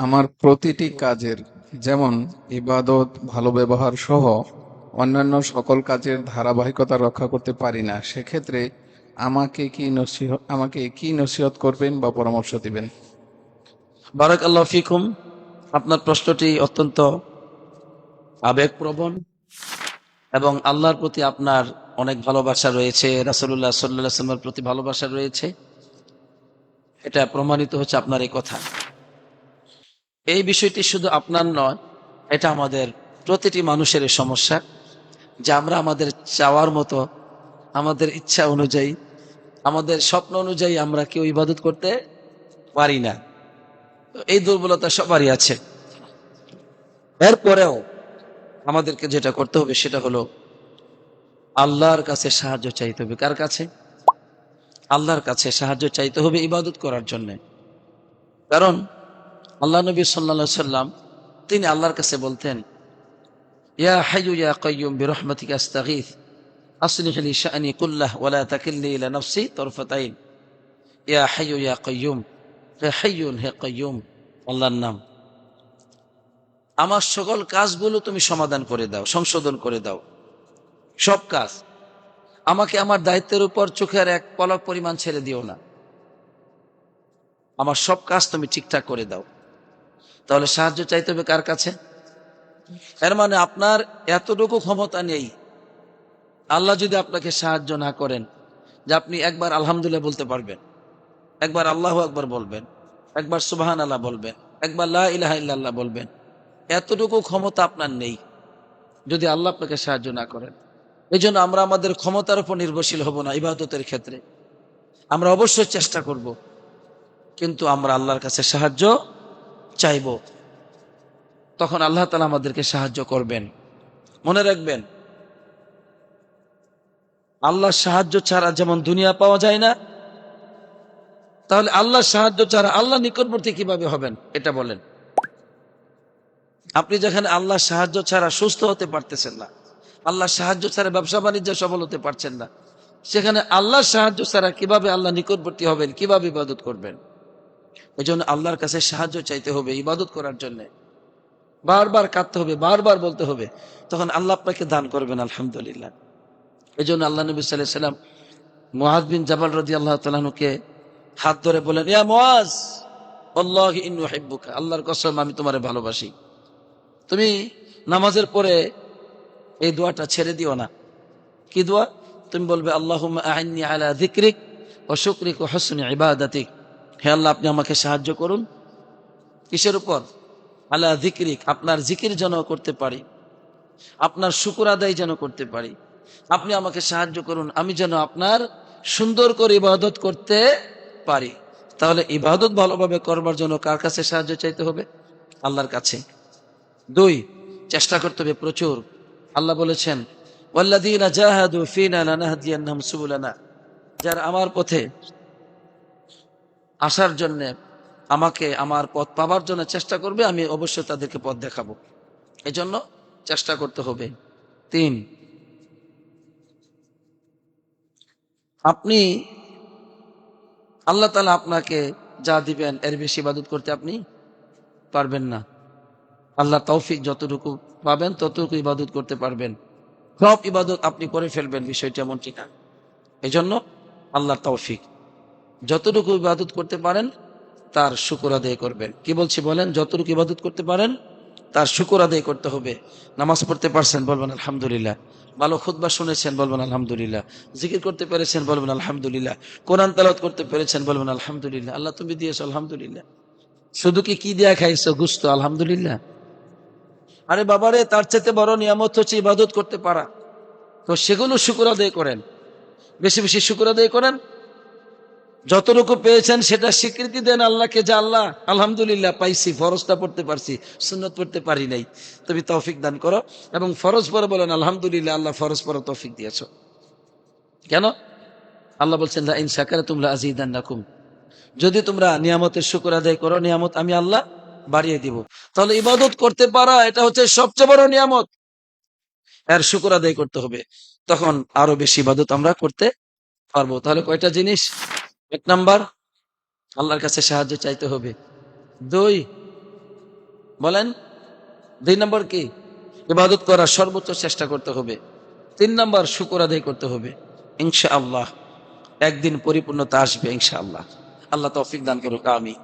আমার প্রতিটি কাজের, যেমন ইবাদত, ভালো ব্যবহার সহ অন্যান্য সকল কাজের ধারাবাহিকতা রক্ষা করতে পারি না। সেক্ষেত্রে আমাকে কি নসিহত করবেন বা পরামর্শ দিবেন? বারাকাল্লাহু ফিকুম। আপনার প্রশ্নটি অত্যন্ত আবেগপ্রবণ এবং আল্লাহর প্রতি আপনার অনেক ভালোবাসা রয়েছে, রাসূলুল্লাহ সাল্লাল্লাহু আলাইহি ওয়াসাল্লামের প্রতি ভালোবাসা রয়েছে। এটা প্রমাণিত হচ্ছে আপনার এই কথা। এই বিষয়টি শুধু আপনার নয়, এটা আমাদের প্রতিটি মানুষের সমস্যা যে আমরা আমাদের চাওয়ার মতো, আমাদের ইচ্ছা অনুযায়ী, আমাদের স্বপ্ন অনুযায়ী আমরা কেউ ইবাদত করতে পারি না। তো এই দুর্বলতা সবারই আছে। এরপরেও আমাদেরকে যেটা করতে হবে সেটা হলো আল্লাহর কাছে সাহায্য চাইতে হবে। কার কাছে? আল্লাহর কাছে সাহায্য চাইতে হবে ইবাদত করার জন্য। কারণ আল্লাহ নবী সাল্লাল্লাহু আলাইহি সাল্লাম তিনি আল্লাহর কাছে বলতেন, ইয়া হাইয়্যু ইয়া কাইয়্যুম বিরহমাতিকা আস্তাগীথ আসলিহ লি শা'নি কুল্লাহ ওয়া লা তাকিলনি ইলা নাফসি তারফাত আইন। ইয়া হাইয়্যু ইয়া কাইয়্যুম, হে হাইয়্যুন হে কাইয়্যুম, আল্লাহর নাম। আমার সকল কাজগুলো তুমি সমাধান করে দাও, সংশোধন করে দাও, সব কাজ। আমাকে আমার দায়িত্বের উপর চোখের এক পলক পরিমাণ ছেড়ে দিও না, আমার সব কাজ তুমি ঠিকঠাক করে দাও। তাহলে সাহায্য চাইতে হবে কার কাছে? এর মানে আপনার এতটুকু ক্ষমতা নেই, আল্লাহ যদি আপনাকে সাহায্য না করেন যে আপনি একবার আলহামদুলিল্লাহ বলতে পারবেন, একবার আল্লাহু আকবার বলবেন, একবার সুবহানাল্লাহ বলবেন, একবার লা ইলাহা ইল্লাল্লাহ বলবেন, এতটুকু ক্ষমতা আপনার নেই যদি আল্লাহ আপনাকে সাহায্য না করেন। এই জন্য আমরা আমাদের ক্ষমতার উপর নির্ভরশীল হব না। ইবাদতের ক্ষেত্রে আমরা অবশ্যই চেষ্টা করব, কিন্তু আমরা আল্লাহর কাছে সাহায্য চাইব, তখন আল্লাহ তাআলা আমাদেরকে সাহায্য করবেন। মনে রাখবেন, আল্লাহর সাহায্য ছাড়া যেমন দুনিয়া পাওয়া যায় না, তাহলে আল্লাহর সাহায্য ছাড়া আল্লাহ নিকটবর্তী কিভাবে হবেন এটা বলেন। আপনি যেখানে আল্লাহর সাহায্য ছাড়া সুস্থ হতে পারতেছেন না, আল্লাহর সাহায্য ছাড়া ব্যবসা বাণিজ্য সফল হতে পারছেন না, সেখানে আল্লাহর সাহায্য ছাড়া কিভাবে আল্লাহ নিকটবর্তী হবেন, কিভাবে ইবাদত করবেন? এই জন্য আল্লাহর কাছে সাহায্য চাইতে হবে ইবাদত করার জন্য। বারবার কাঁদতে হবে, বারবার বলতে হবে, তখন আল্লাহ আপনাকে দান করবেন আলহামদুলিল্লাহ। এই জন্য আল্লাহ নবী সাল্লাল্লাহু আলাইহি সাল্লাম মুআয বিন জাবাল রাদিয়াল্লাহু তাআলা আনহুকে হাত ধরে বলেন, ইয়া মুআয, আল্লাহি ইন্নী উহিব্বুকা, আল্লাহর কসম আমি তোমারে ভালোবাসি। তুমি নামাজের পরে এই দোয়াটা ছেড়ে দিও না। কি দোয়া? তুমি বলবে, আল্লাহুম্মা আ'ইন্নী আলা যিকরিক ওয়া শুকরিক ওয়া হুসনি ইবাদাতিক। হে আল্লাহ, আপনি আমাকে সাহায্য করুন। কিসের উপর? আলা যিকরিক, আপনার জিকির যেন করতে পারি, আপনার শুকর আদায় যেন করতে পারি। আপনি আমাকে সাহায্য করুন, আমি যেন আপনার সুন্দর করে ইবাদত করতে পারি। তাহলে ইবাদত ভালোভাবে করবার জন্য কার কাছে সাহায্য চাইতে হবে? আল্লাহর কাছে। 2, চেষ্টা করতে হবে প্রচুর। আল্লাহ বলেছেন, ওয়াল্লাযীনা জাহাদু ফীনা লানাহদিয়ান্নাহুম সুবুলানা, যারা আমার পথে আসার জন্য, আমাকে আমার পথ পাবার জন্য চেষ্টা করবে, আমি অবশ্যই তাদেরকে পথ দেখাবো। এজন্য চেষ্টা করতে হবে। 3, আপনি আল্লাহ তাআলা আপনাকে যা দিবেন এর বেশি ইবাদত করতে আপনি পারবেন না। আল্লাহ তৌফিক যতটুকু পাবেন ততটুকু ইবাদত করতে পারবেন, সব ইবাদত আপনি করে ফেলবেন, বিষয়টা এমনটি না। এই জন্য আল্লাহর তৌফিক, যতটুকু ইবাদত করতে পারেন তার শুকর আদায় করবেন। কি বলছি বলেন? যতটুকু ইবাদত করতে পারেন তার শুকর আদায় করতে হবে। নামাজ পড়তে পারছেন, বলবেন আলহামদুলিল্লাহ। ভালো খুতবা শুনেছেন, বলবেন আলহামদুলিল্লাহ। জিকির করতে পেরেছেন, বলবেন আলহামদুলিল্লাহ। কোরআন তেলাওয়াত করতে পেরেছেন, বলবেন আলহামদুলিল্লাহ। আল্লাহ তুমি দিয়েছো, আলহামদুলিল্লাহ। শুধু কি দিয়া খাইছো? গুস্ত, আলহামদুলিল্লাহ। আরে বাবারে, তার চাইতে বড় নিয়ামত হচ্ছে ইবাদত করতে পারা। তো সেগুলো শুকর আদায় করেন, বেশি বেশি শুকর আদায় করেন। যতটুকু পেয়েছেন সেটা স্বীকৃতি দেন আল্লাহকে, যে আল্লাহ আলহামদুলিল্লাহ পাইছি, ফরজটা পড়তে পারছি, সুন্নত পড়তে পারি নাই, তুমি তৌফিক দান করো। এবং ফরজ পরে বলেন আলহামদুলিল্লাহ, আল্লাহ ফরজ পরে তৌফিক দিয়েছো। কেন? আল্লাহ বলছেন, লা ইন শাকারতুম লা আযীদান্নাকুম, যদি তোমরা নিয়ামতের শুকর আদায় করো, নিয়ামত আমি আল্লাহ বাড়িয়ে দিব। তাহলে ইবাদত করতে পারা এটা হচ্ছে সবচেয়ে বড় নিয়ামত, এর শুকর আদায় করতে হবে, তখন আরো বেশি ইবাদত আমরা করতে পারবো। তাহলে কয়টা জিনিস? 1 নাম্বার, আল্লাহর কাছে সাহায্য চাইতে হবে। 2, বলেন 2 নম্বর কি? ইবাদত করার সর্বোচ্চ চেষ্টা করতে হবে। 3 নম্বর শুকর আদায় করতে হবে। ইনশাআল্লাহ একদিন পরিপূর্ণতা আসবে ইনশাআল্লাহ। আল্লাহ তৌফিক দান করুক, আমিন।